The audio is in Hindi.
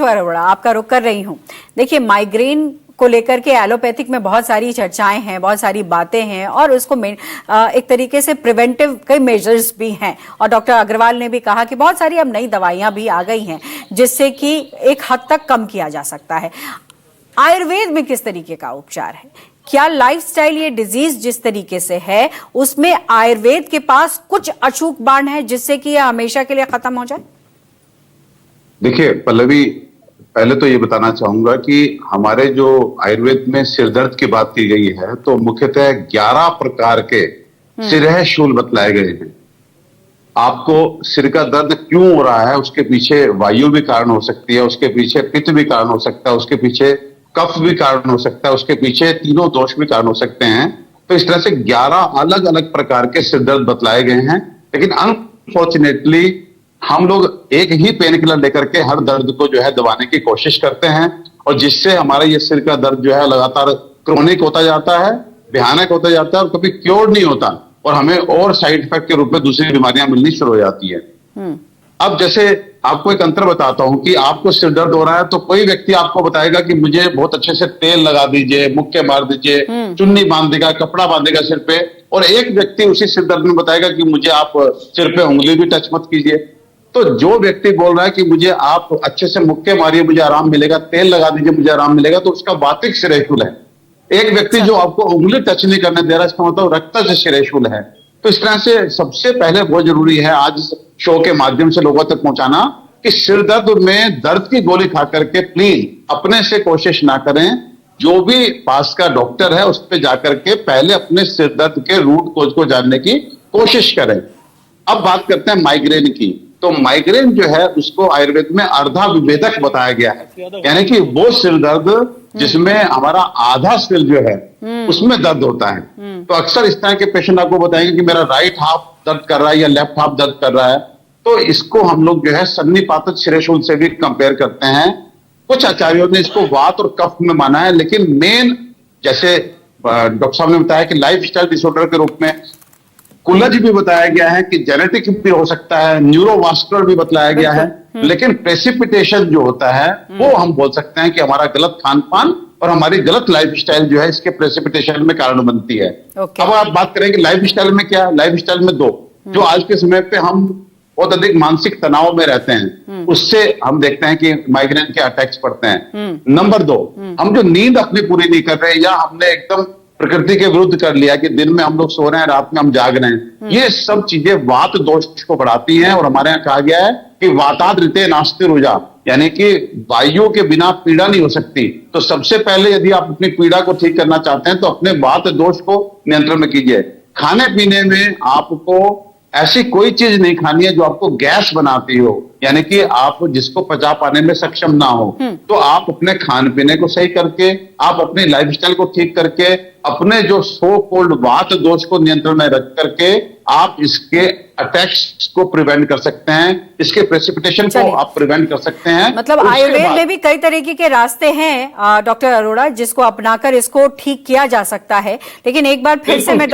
अरोड़ा, आपका रुख कर रही हूं। देखिए, माइग्रेन को लेकर के एलोपैथिक में बहुत सारी चर्चाएं हैं, बहुत सारी बातें हैं और उसको एक तरीके से प्रिवेंटिव कई मेजर्स भी हैं। और डॉक्टर अग्रवाल ने भी कहा कि बहुत सारी अब नई दवाइयां भी आ गई हैं जिससे कि एक हद तक कम किया जा सकता है। आयुर्वेद में किस तरीके का उपचार है? क्या लाइफस्टाइल, ये डिजीज जिस तरीके से है उसमें आयुर्वेद के पास कुछ अचूक बाण है जिससे कि यह हमेशा के लिए खत्म हो जाए? देखिए पल्लवी, पहले तो ये बताना चाहूंगा कि हमारे जो आयुर्वेद में सिरदर्द की बात की गई है तो मुख्यतः 11 प्रकार के सिरह शूल बतलाए गए हैं। आपको सिर का दर्द क्यों हो रहा है, उसके पीछे वायु भी कारण हो सकती है, उसके पीछे पित्त भी कारण हो सकता है, उसके पीछे कफ भी कारण हो सकता है, उसके पीछे तीनों दोष भी कारण हो सकते हैं। तो इस तरह से 11 अलग अलग प्रकार के सिरदर्द बतलाए गए हैं। लेकिन अनफॉर्चुनेटली हम लोग एक ही पेन किलर लेकर के हर दर्द को जो है दबाने की कोशिश करते हैं और जिससे हमारा ये सिर का दर्द जो है लगातार क्रोनिक होता जाता है, भयानक होता जाता है और कभी क्योर नहीं होता और हमें और साइड इफेक्ट के रूप में दूसरी बीमारियां मिलनी शुरू हो जाती है। अब जैसे आपको एक अंतर बताता हूं कि आपको सिर दर्द हो रहा है तो कोई व्यक्ति आपको बताएगा कि मुझे बहुत अच्छे से तेल लगा दीजिए, मुक्के मार दीजिए, चुन्नी बांध देगा, कपड़ा बांधेगा सिर पे, और एक व्यक्ति उसी सिर दर्द में बताएगा कि मुझे आप सिर पे उंगली भी टच मत कीजिए। तो जो व्यक्ति बोल रहा है कि मुझे आप अच्छे से मुक्के मारिए, मुझे आराम मिलेगा, तेल लगा दीजिए, मुझे आराम मिलेगा, तो उसका वातिक सिरेशूल है। एक व्यक्ति जो आपको उंगली टच नहीं करने दे रहा, इसका मतलब रक्त से सिरेशूल है। तो इस तरह से सबसे पहले बहुत जरूरी है आज शो के माध्यम से लोगों तक पहुंचाना कि सिर दर्द में दर्द की गोली खा करके प्लीज अपने से कोशिश ना करें। जो भी पास का डॉक्टर है उस पर जाकर के पहले अपने सिर दर्द के रूट कोज को जानने की कोशिश करें। अब बात करते हैं माइग्रेन की। तो माइग्रेन जो है उसको आयुर्वेद में अर्धा विभेदक बताया गया है, यानी कि वो सिर दर्द जिसमें हमारा आधा सिर जो है उसमें दर्द होता है। तो अक्सर इस तरह के पेशेंट आपको बताएंगे कि मेरा राइट हाफ दर्द कर रहा है या लेफ्ट हाफ दर्द कर रहा है। तो इसको हम लोग जो है सन्निपातित सिरेशूल से भी कंपेयर करते हैं। कुछ आचार्यों ने इसको वात और कफ में माना है, लेकिन मेन जैसे डॉक्टर साहब ने बताया कि लाइफ स्टाइल डिसऑर्डर के रूप में कुलज भी बताया गया है कि जेनेटिक भी हो सकता है, न्यूरोवास्कुलर भी बताया गया है, लेकिन प्रेसिपिटेशन जो होता है वो हम बोल सकते हैं कि हमारा गलत खान पान और हमारी गलत लाइफस्टाइल जो है इसके प्रेसिपिटेशन में कारण बनती है। अब आप बात करें कि लाइफस्टाइल में क्या है, लाइफस्टाइल में दो जो आज के समय पे हम बहुत अधिक मानसिक तनाव में रहते हैं, उससे हम देखते हैं कि माइग्रेन के अटैक्स पड़ते हैं। नंबर 2, हम जो नींद अपनी पूरी नहीं कर रहे या हमने एकदम प्रकृति के विरुद्ध कर लिया कि दिन में हम लोग सो रहे हैं, रात में हम जाग रहे हैं, ये सब चीजें वात दोष को बढ़ाती हैं। और हमारे यहाँ कहा गया है कि वातादृते नास्ति रुजा, यानी कि वायु के बिना पीड़ा नहीं हो सकती। तो सबसे पहले यदि आप अपनी पीड़ा को ठीक करना चाहते हैं तो अपने वात दोष को नियंत्रण में कीजिए। खाने पीने में आपको ऐसी कोई चीज नहीं खानी है जो आपको गैस बनाती हो, यानी कि आप जिसको पचा पाने में सक्षम ना हो। तो आप अपने खान पीने को सही करके, आप अपनी लाइफस्टाइल को ठीक करके, अपने जो सो कोल्ड वात दोष को नियंत्रण में रख करके आप इसके अटैक्स को प्रिवेंट कर सकते हैं, इसके प्रेसिपिटेशन को आप प्रिवेंट कर सकते हैं। मतलब आयुर्वेद में भी कई तरीके के रास्ते हैं डॉक्टर अरोड़ा जिसको अपनाकर इसको ठीक किया जा सकता है। लेकिन एक बार फिर से मैं